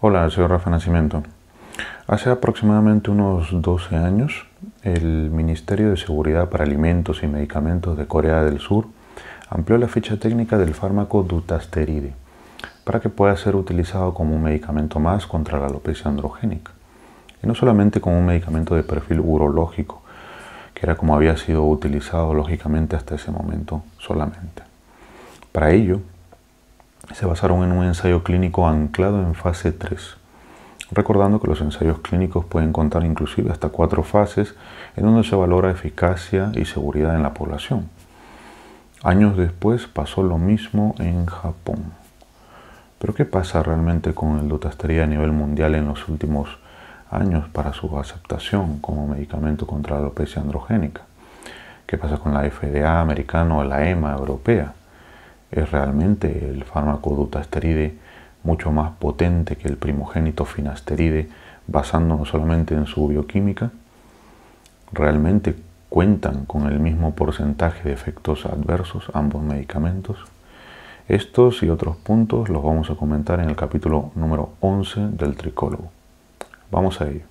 Hola, soy Rafa Nascimento. Hace aproximadamente unos 12 años, el Ministerio de Seguridad para Alimentos y Medicamentos de Corea del Sur amplió la ficha técnica del fármaco dutasteride para que pueda ser utilizado como un medicamento más contra la alopecia androgénica, y no solamente como un medicamento de perfil urológico, que era como había sido utilizado lógicamente hasta ese momento solamente. Para ello, se basaron en un ensayo clínico anclado en fase 3, recordando que los ensayos clínicos pueden contar inclusive hasta 4 fases en donde se valora eficacia y seguridad en la población. Años después pasó lo mismo en Japón. Pero ¿qué pasa realmente con el dutasteride a nivel mundial en los últimos años para su aceptación como medicamento contra la alopecia androgénica? ¿Qué pasa con la FDA americana o la EMA europea? ¿Es realmente el fármaco dutasteride mucho más potente que el primogénito finasteride, basándonos solamente en su bioquímica? ¿Realmente cuentan con el mismo porcentaje de efectos adversos ambos medicamentos? Estos y otros puntos los vamos a comentar en el capítulo número 11 del Tricólogo. Vamos a ello.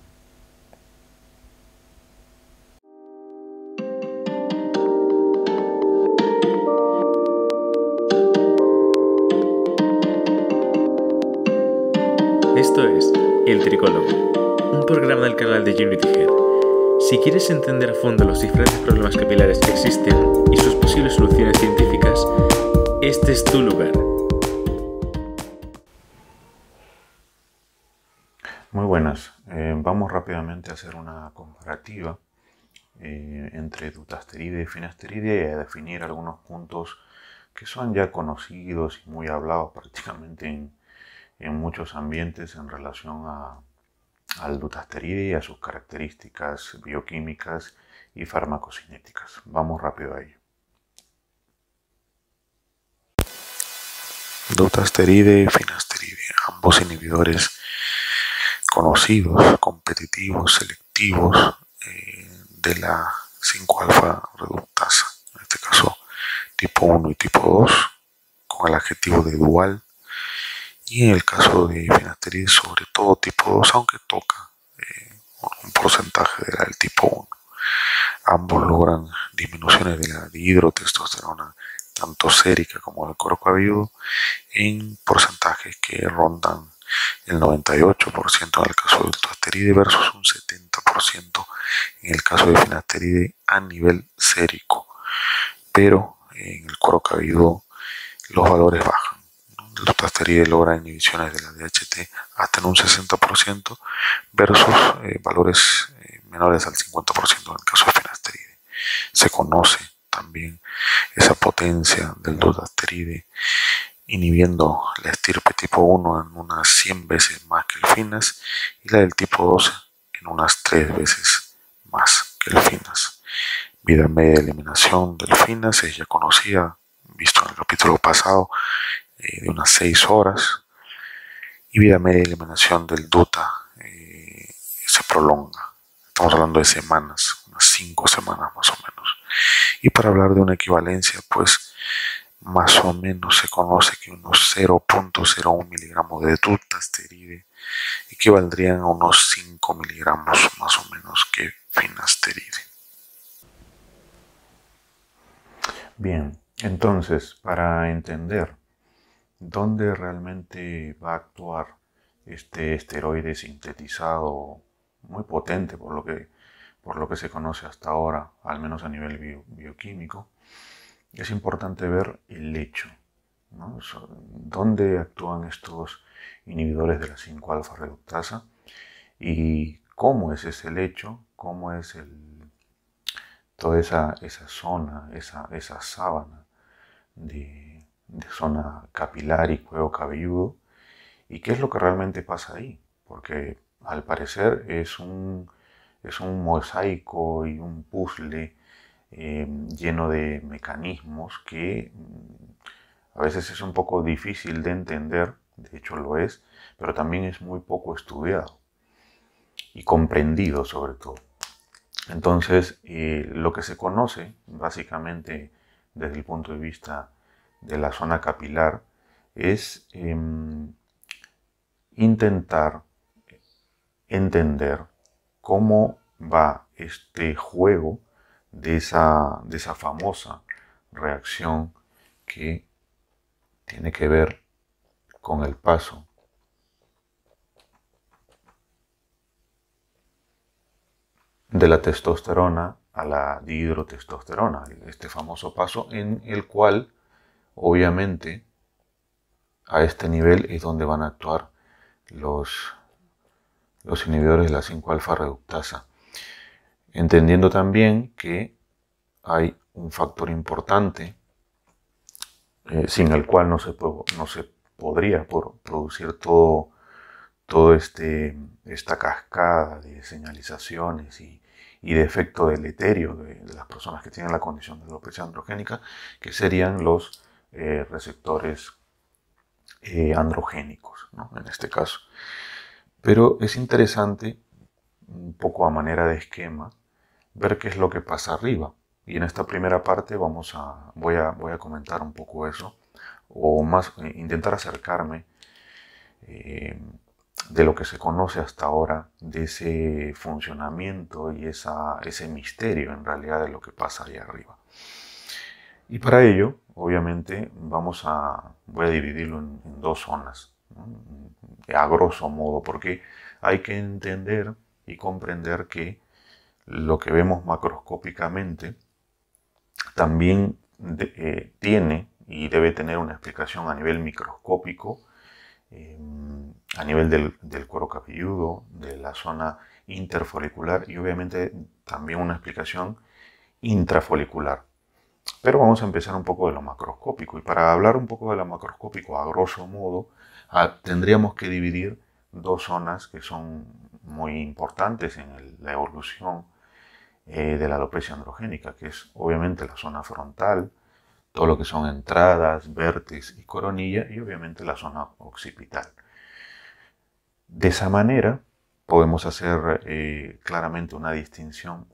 Esto es El Tricólogo, un programa del canal de Unity Head. Si quieres entender a fondo los diferentes problemas capilares que existen y sus posibles soluciones científicas, este es tu lugar. Muy buenas. Vamos rápidamente a hacer una comparativa entre dutasteride y finasteride y a definir algunos puntos que son ya conocidos y muy hablados prácticamente en muchos ambientes en relación al dutasteride y a sus características bioquímicas y farmacocinéticas. Vamos rápido a ello. Dutasteride y finasteride, ambos inhibidores conocidos, competitivos, selectivos de la 5-alfa reductasa, en este caso tipo 1 y tipo 2, con el adjetivo de dual, y en el caso de finasteride sobre todo tipo 2, aunque toca un porcentaje del tipo 1. Ambos logran disminuciones de la dihidrotestosterona, tanto sérica como del cuero cabelludo, en porcentajes que rondan el 98% en el caso del dutasteride versus un 70% en el caso de finasteride a nivel sérico. Pero en el cuero cabelludo los valores bajan. El dutasteride logra inhibiciones de la DHT hasta en un 60% versus valores menores al 50% en el caso de finasteride. Se conoce también esa potencia del dutasteride inhibiendo la estirpe tipo 1 en unas 100 veces más que el finas y la del tipo 2 en unas 3 veces más que el finas. Vida media de eliminación del finas es ya conocida, visto en el capítulo pasado, de unas 6 horas, y vida media de eliminación del duta se prolonga. Estamos hablando de semanas, unas 5 semanas más o menos. Y para hablar de una equivalencia, pues más o menos se conoce que unos 0.01 miligramos de dutasteride equivaldrían a unos 5 miligramos más o menos que finasteride. Bien, entonces, para entender dónde realmente va a actuar este esteroide sintetizado muy potente por lo que se conoce hasta ahora, al menos a nivel bioquímico, es importante ver el hecho, ¿no? Dónde actúan estos inhibidores de la 5-alfa reductasa y cómo es ese lecho, cómo es toda esa zona, esa sábana de zona capilar y cuero cabelludo, y qué es lo que realmente pasa ahí, porque al parecer es un mosaico y un puzzle lleno de mecanismos que a veces es un poco difícil de entender, de hecho lo es, pero también es muy poco estudiado y comprendido sobre todo. Entonces, lo que se conoce básicamente desde el punto de vista de la zona capilar es intentar entender cómo va este juego de esa famosa reacción que tiene que ver con el paso de la testosterona a la dihidrotestosterona, este famoso paso en el cual obviamente a este nivel es donde van a actuar los inhibidores de la 5-alfa reductasa, entendiendo también que hay un factor importante sin el cual no se podría producir todo esta cascada de señalizaciones y de efecto deleterio de las personas que tienen la condición de alopecia androgénica, que serían los receptores androgénicos, ¿no? En este caso. Pero es interesante, un poco a manera de esquema, ver qué es lo que pasa arriba. Y en esta primera parte voy a comentar un poco eso, o más intentar acercarme de lo que se conoce hasta ahora, de ese funcionamiento y ese misterio en realidad de lo que pasa ahí arriba. Y para ello, obviamente, voy a dividirlo en dos zonas, ¿no? A grosso modo, porque hay que entender y comprender que lo que vemos macroscópicamente también tiene y debe tener una explicación a nivel microscópico, a nivel del cuero cabelludo, de la zona interfolicular y obviamente también una explicación intrafolicular. Pero vamos a empezar un poco de lo macroscópico, y para hablar un poco de lo macroscópico a grosso modo tendríamos que dividir dos zonas que son muy importantes en la evolución de la alopecia androgénica, que es obviamente la zona frontal, todo lo que son entradas, vértices y coronilla, y obviamente la zona occipital. De esa manera podemos hacer claramente una distinción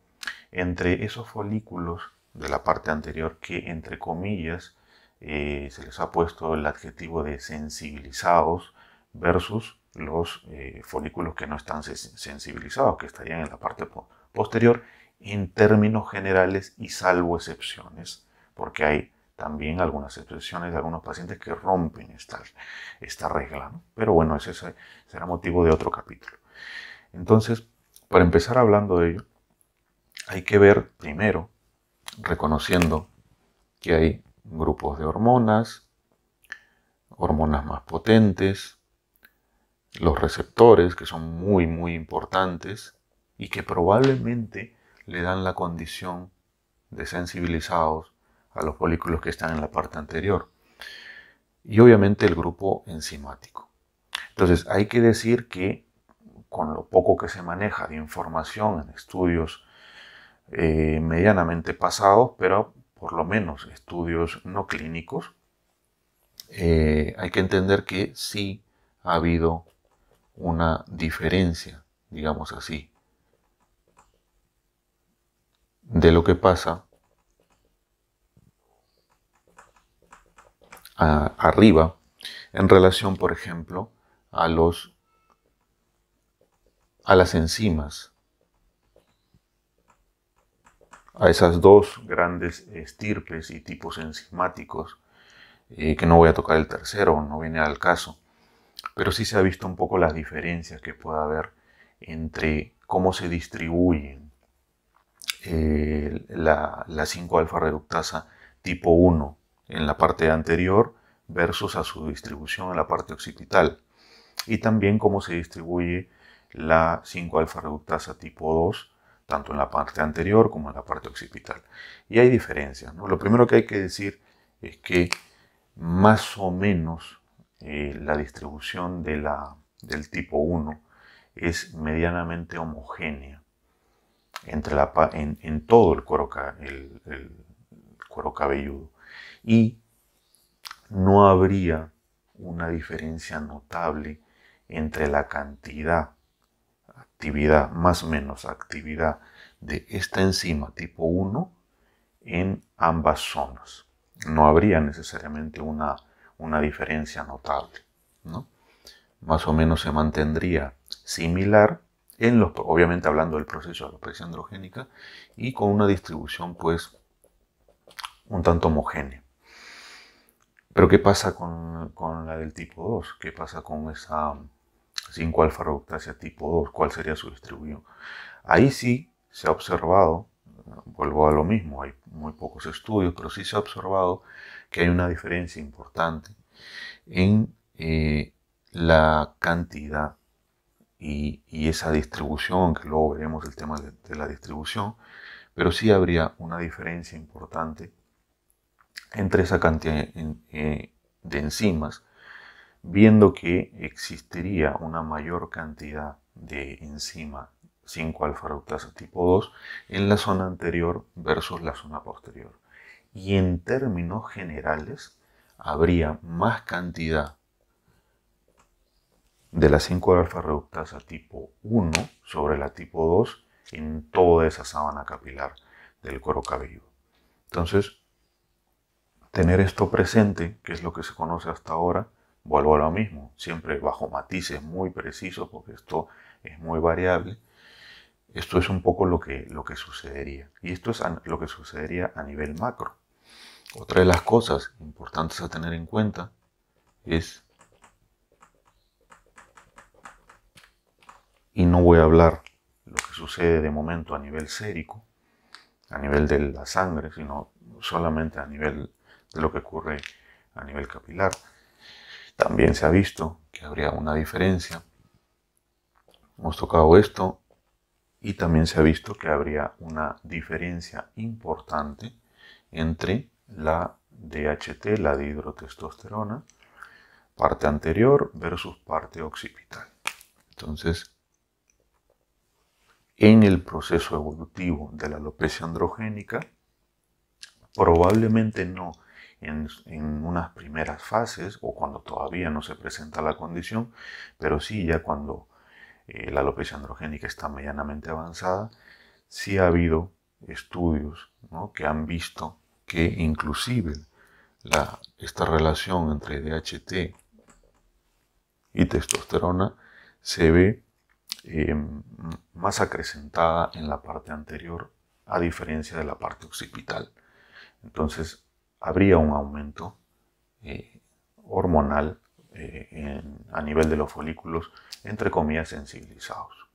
entre esos folículos de la parte anterior que, entre comillas, se les ha puesto el adjetivo de sensibilizados versus los folículos que no están sensibilizados, que estarían en la parte posterior en términos generales y salvo excepciones, porque hay también algunas excepciones de algunos pacientes que rompen esta regla, ¿no? Pero bueno, ese será motivo de otro capítulo. Entonces, para empezar hablando de ello, hay que ver primero, reconociendo que hay grupos de hormonas más potentes, los receptores que son muy importantes y que probablemente le dan la condición de sensibilizados a los folículos que están en la parte anterior. Y obviamente el grupo enzimático. Entonces hay que decir que con lo poco que se maneja de información en estudios medianamente pasados, pero por lo menos estudios no clínicos, hay que entender que sí ha habido una diferencia, digamos así, de lo que pasa arriba en relación, por ejemplo, a las enzimas, a esas dos grandes estirpes y tipos enzimáticos, que no voy a tocar el tercero, no viene al caso, pero sí se ha visto un poco las diferencias que puede haber entre cómo se distribuyen la 5-alfa reductasa tipo 1 en la parte anterior versus a su distribución en la parte occipital, y también cómo se distribuye la 5-alfa reductasa tipo 2 tanto en la parte anterior como en la parte occipital. Y hay diferencias, ¿no? Lo primero que hay que decir es que más o menos la distribución del tipo 1 es medianamente homogénea en todo el cuero cabelludo, y no habría una diferencia notable entre la cantidad, actividad, más o menos actividad de esta enzima tipo 1 en ambas zonas. No habría necesariamente una diferencia notable, ¿no? más o menos se mantendría similar, obviamente hablando del proceso de alopecia androgénica, y con una distribución pues un tanto homogénea. Pero ¿qué pasa con la del tipo 2? ¿Qué pasa con esa 5-alfa reductasa tipo 2? ¿Cuál sería su distribución? Ahí sí se ha observado, vuelvo a lo mismo, hay muy pocos estudios, pero sí se ha observado que hay una diferencia importante en la cantidad y esa distribución, que luego veremos el tema de la distribución, pero sí habría una diferencia importante entre esa cantidad de enzimas, viendo que existiría una mayor cantidad de enzima 5-alfa reductasa tipo 2 en la zona anterior versus la zona posterior. Y en términos generales, habría más cantidad de la 5-alfa reductasa tipo 1 sobre la tipo 2 en toda esa sábana capilar del cuero cabelludo. Entonces, tener esto presente, que es lo que se conoce hasta ahora, vuelvo a lo mismo, siempre bajo matices muy precisos, porque esto es muy variable. Esto es un poco lo que sucedería. Y esto es lo que sucedería a nivel macro. Otra de las cosas importantes a tener en cuenta es, y no voy a hablar lo que sucede de momento a nivel sérico, a nivel de la sangre, sino solamente a nivel de lo que ocurre a nivel capilar. También se ha visto que habría una diferencia. Hemos tocado esto y también se ha visto que habría una diferencia importante entre la DHT, la dihidrotestosterona, parte anterior versus parte occipital. Entonces, en el proceso evolutivo de la alopecia androgénica, probablemente no en unas primeras fases o cuando todavía no se presenta la condición, pero sí ya cuando la alopecia androgénica está medianamente avanzada, sí ha habido estudios, ¿no?, que han visto que inclusive esta relación entre DHT y testosterona se ve más acrecentada en la parte anterior a diferencia de la parte occipital. Entonces habría un aumento hormonal a nivel de los folículos, entre comillas, sensibilizados.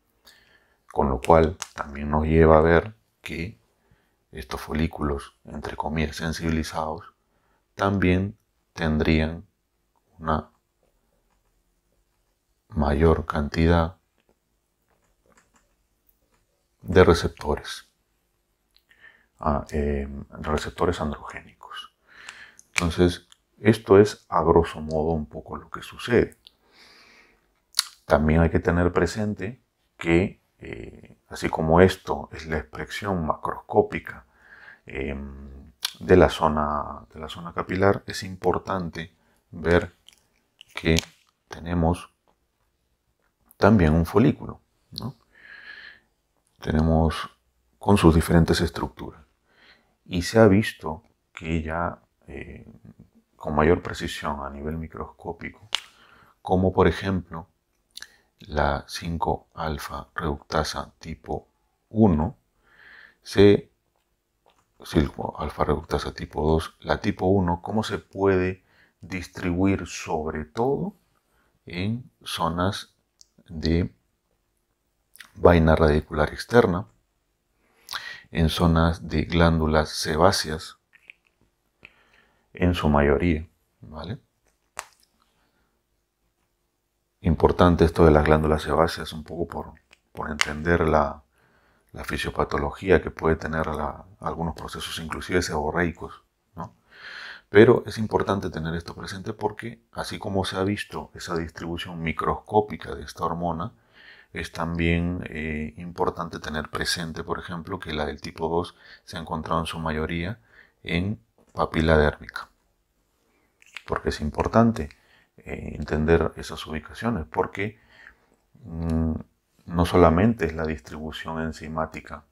Con lo cual también nos lleva a ver que estos folículos, entre comillas, sensibilizados, también tendrían una mayor cantidad de receptores, receptores androgénicos. Entonces, esto es a grosso modo un poco lo que sucede. También hay que tener presente que, así como esto es la expresión macroscópica de la zona capilar, es importante ver que tenemos también un folículo, ¿no? Tenemos con sus diferentes estructuras. Y se ha visto que ya con mayor precisión a nivel microscópico, como por ejemplo la 5-alfa reductasa tipo 1, 5-alfa reductasa tipo 2, la tipo 1, cómo se puede distribuir sobre todo en zonas de vaina radicular externa, en zonas de glándulas sebáceas, en su mayoría, ¿vale? Importante esto de las glándulas sebáceas, un poco por entender la fisiopatología que puede tener algunos procesos, inclusive seborreicos, ¿no? Pero es importante tener esto presente porque, así como se ha visto esa distribución microscópica de esta hormona, es también importante tener presente, por ejemplo, que la del tipo 2 se ha encontrado en su mayoría en papila dérmica. Porque es importante entender esas ubicaciones, porque no solamente es la distribución enzimática,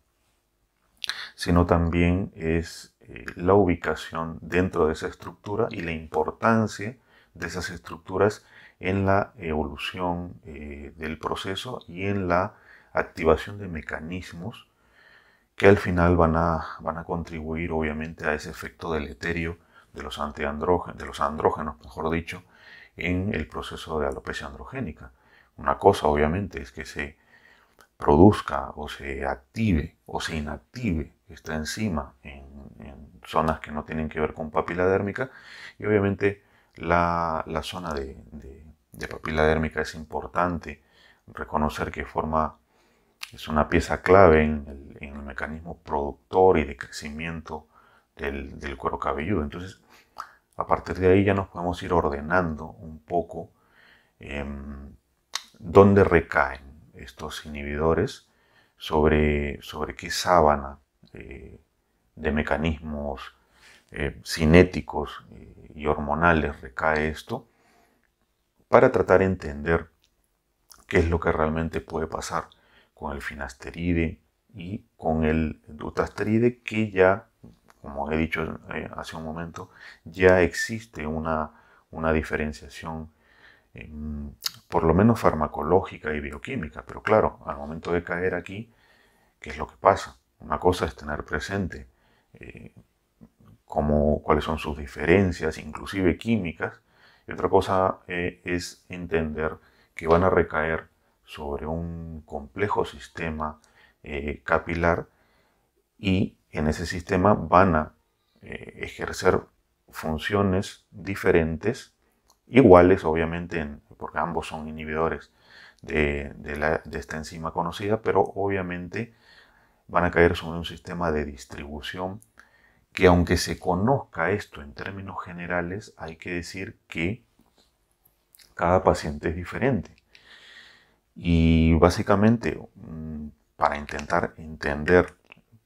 sino también es la ubicación dentro de esa estructura y la importancia de esas estructuras en la evolución del proceso y en la activación de mecanismos que al final van a contribuir obviamente a ese efecto deleterio de los andrógenos, mejor dicho, en el proceso de alopecia androgénica. Una cosa obviamente es que se produzca o se active o se inactive esta enzima en zonas que no tienen que ver con papila dérmica, y obviamente la zona de papila dérmica es importante reconocer que es una pieza clave en el mecanismo productor y de crecimiento del cuero cabelludo. Entonces, a partir de ahí ya nos podemos ir ordenando un poco dónde recaen estos inhibidores, sobre qué sábana de mecanismos cinéticos y hormonales recae esto, para tratar de entender qué es lo que realmente puede pasar con el finasteride y con el dutasteride, que ya, como he dicho hace un momento, ya existe una diferenciación por lo menos farmacológica y bioquímica. Pero claro, al momento de caer aquí, ¿qué es lo que pasa? Una cosa es tener presente cuáles son sus diferencias, inclusive químicas, y otra cosa es entender que van a recaer sobre un complejo sistema capilar, y en ese sistema van a ejercer funciones diferentes, iguales obviamente, porque ambos son inhibidores de esta enzima conocida, pero obviamente van a caer sobre un sistema de distribución que, aunque se conozca esto en términos generales, hay que decir que cada paciente es diferente. Y básicamente, para intentar entender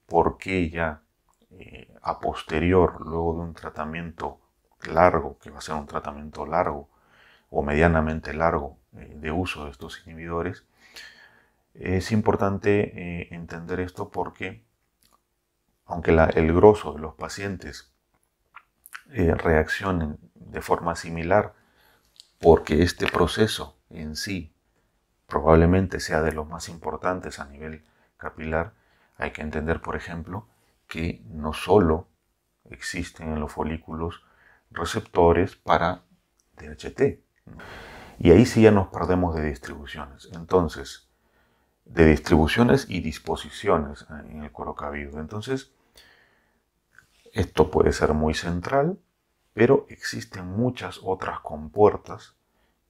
por qué ya a posterior, luego de un tratamiento largo, que va a ser un tratamiento largo o medianamente largo de uso de estos inhibidores, es importante entender esto, porque aunque el grosso de los pacientes reaccionen de forma similar, porque este proceso en sí probablemente sea de los más importantes a nivel capilar, hay que entender, por ejemplo, que no solo existen en los folículos receptores para DHT, y ahí sí ya nos perdemos de distribuciones. Entonces, de distribuciones y disposiciones en el cuero cabelludo. Entonces, esto puede ser muy central, pero existen muchas otras compuertas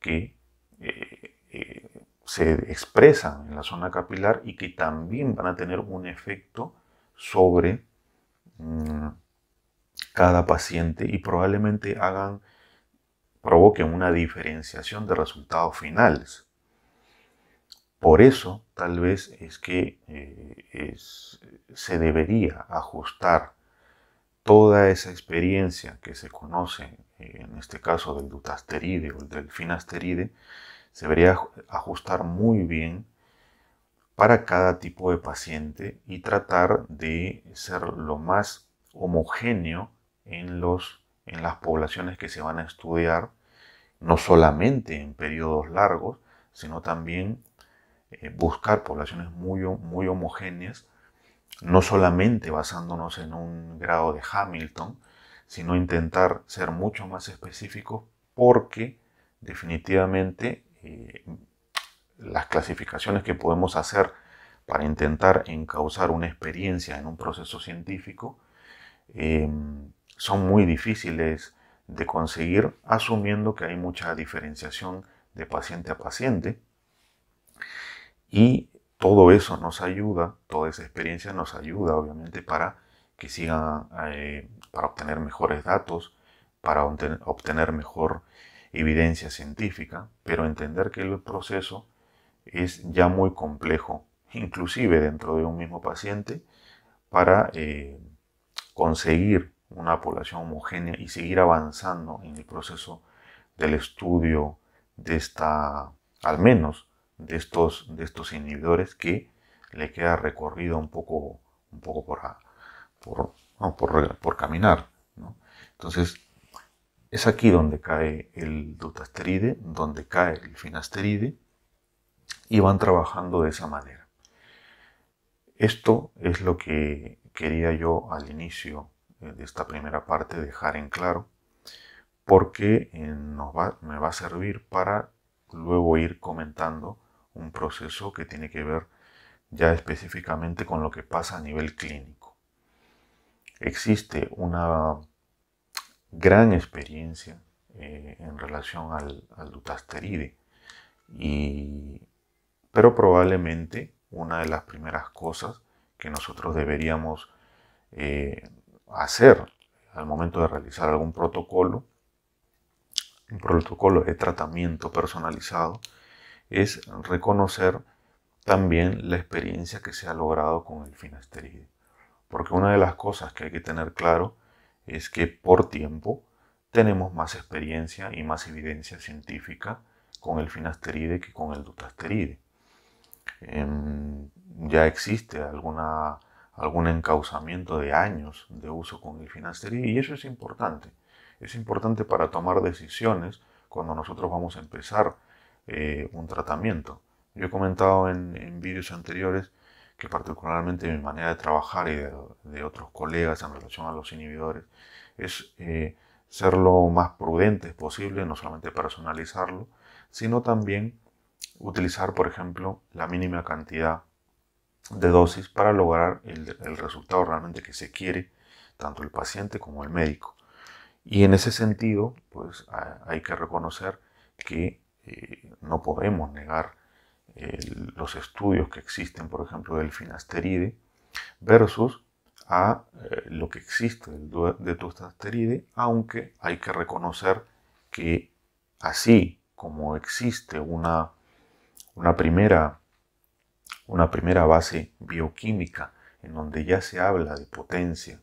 que se expresan en la zona capilar y que también van a tener un efecto sobre cada paciente, y probablemente provoquen una diferenciación de resultados finales. Por eso, tal vez es que se debería ajustar toda esa experiencia que se conoce, en este caso del dutasteride o del finasteride, se debería ajustar muy bien para cada tipo de paciente y tratar de ser lo más homogéneo en las poblaciones que se van a estudiar, no solamente en periodos largos, sino también buscar poblaciones muy homogéneas, no solamente basándonos en un grado de Hamilton, sino intentar ser mucho más específicos, porque definitivamente las clasificaciones que podemos hacer para intentar encauzar una experiencia en un proceso científico son muy difíciles de conseguir, asumiendo que hay mucha diferenciación de paciente a paciente. Y todo eso nos ayuda, toda esa experiencia nos ayuda obviamente para que sigan, para obtener mejores datos, para obtener mejor evidencia científica, pero entender que el proceso es ya muy complejo, inclusive dentro de un mismo paciente, para conseguir una población homogénea y seguir avanzando en el proceso del estudio de al menos de estos inhibidores, que le queda recorrido un poco por caminar, ¿no? Entonces, Es aquí donde cae el dutasteride, donde cae el finasteride, y van trabajando de esa manera. Esto es lo que quería yo al inicio de esta primera parte dejar en claro, porque me va a servir para luego ir comentando un proceso que tiene que ver ya específicamente con lo que pasa a nivel clínico. Existe una gran experiencia en relación al dutasteride, pero probablemente una de las primeras cosas que nosotros deberíamos hacer al momento de realizar algún protocolo, un protocolo de tratamiento personalizado, es reconocer también la experiencia que se ha logrado con el finasteride. Porque una de las cosas que hay que tener claro es que por tiempo tenemos más experiencia y más evidencia científica con el finasteride que con el dutasteride. Ya existe algún encauzamiento de años de uso con el finasteride, y eso es importante. Es importante para tomar decisiones cuando nosotros vamos a empezar un tratamiento. Yo he comentado en vídeos anteriores que particularmente mi manera de trabajar y de otros colegas en relación a los inhibidores es ser lo más prudentes posible, no solamente personalizarlo, sino también utilizar, por ejemplo, la mínima cantidad de dosis para lograr el resultado realmente que se quiere, tanto el paciente como el médico. Y en ese sentido, pues hay que reconocer que no podemos negar los estudios que existen, por ejemplo, del finasteride versus a lo que existe de dutasteride, aunque hay que reconocer que así como existe una primera base bioquímica en donde ya se habla de potencia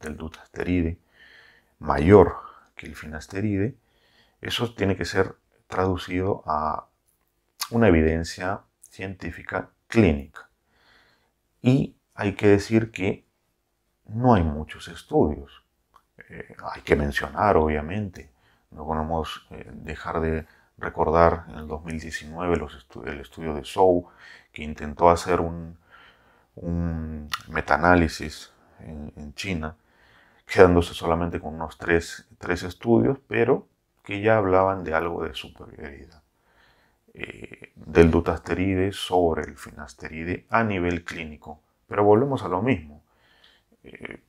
del dutasteride mayor que el finasteride, eso tiene que ser traducido a una evidencia científica clínica. Y hay que decir que no hay muchos estudios. Hay que mencionar, obviamente, no podemos dejar de recordar en el 2019 el estudio de Zhou, que intentó hacer un metaanálisis en China, quedándose solamente con unos tres estudios, pero que ya hablaban de algo de superioridad del dutasteride sobre el finasteride a nivel clínico. Pero volvemos a lo mismo.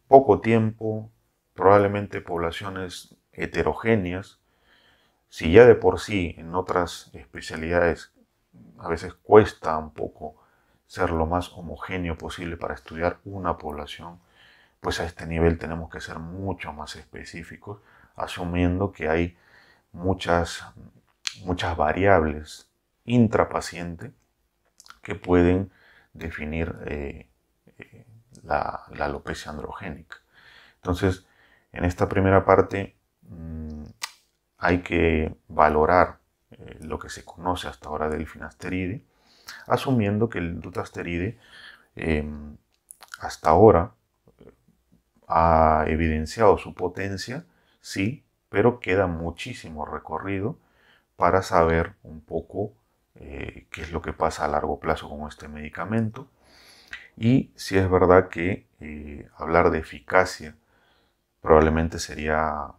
Poco tiempo, probablemente poblaciones heterogéneas. Si ya de por sí en otras especialidades a veces cuesta un poco ser lo más homogéneo posible para estudiar una población, pues a este nivel tenemos que ser mucho más específicos, asumiendo que hay muchas variables intrapaciente que pueden definir la alopecia androgénica. Entonces, en esta primera parte hay que valorar lo que se conoce hasta ahora del finasteride, asumiendo que el dutasteride hasta ahora ha evidenciado su potencia, sí, pero queda muchísimo recorrido para saber un poco qué es lo que pasa a largo plazo con este medicamento. Y si es verdad que hablar de eficacia probablemente sería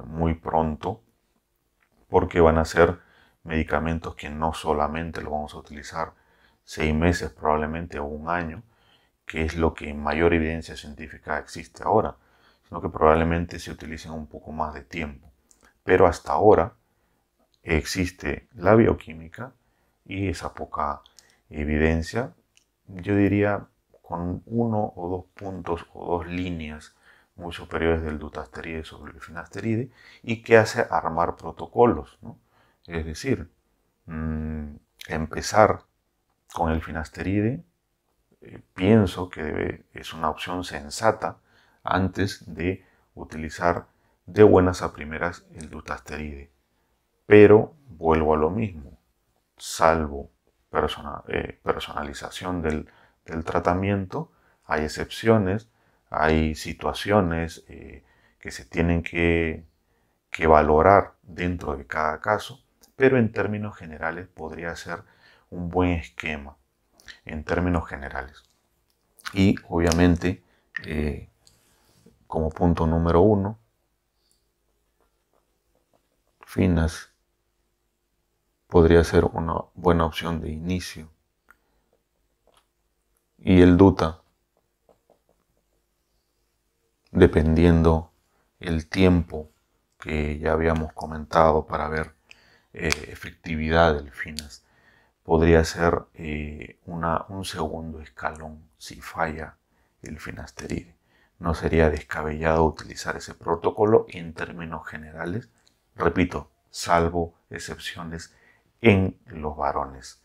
muy pronto, porque van a ser medicamentos que no solamente lo vamos a utilizar 6 meses probablemente o un año, que es lo que en mayor evidencia científica existe ahora, sino que probablemente se utilicen un poco más de tiempo. Pero hasta ahora existe la bioquímica y esa poca evidencia, yo diría con 1 o 2 puntos o 2 líneas muy superiores del dutasteride sobre el finasteride, y que hace armar protocolos, ¿no? Es decir, empezar con el finasteride pienso que es una opción sensata antes de utilizar de buenas a primeras el dutasteride. Pero vuelvo a lo mismo, salvo personalización del tratamiento, hay excepciones, hay situaciones que se tienen que que valorar dentro de cada caso, pero en términos generales podría ser un buen esquema, en términos generales. Y obviamente, como punto número 1, Finas podría ser una buena opción de inicio. Y el Duta, dependiendo el tiempo que ya habíamos comentado para ver efectividad del Finas, podría ser un segundo escalón si falla el finasteride. No sería descabellado utilizar ese protocolo en términos generales, repito, salvo excepciones en los varones.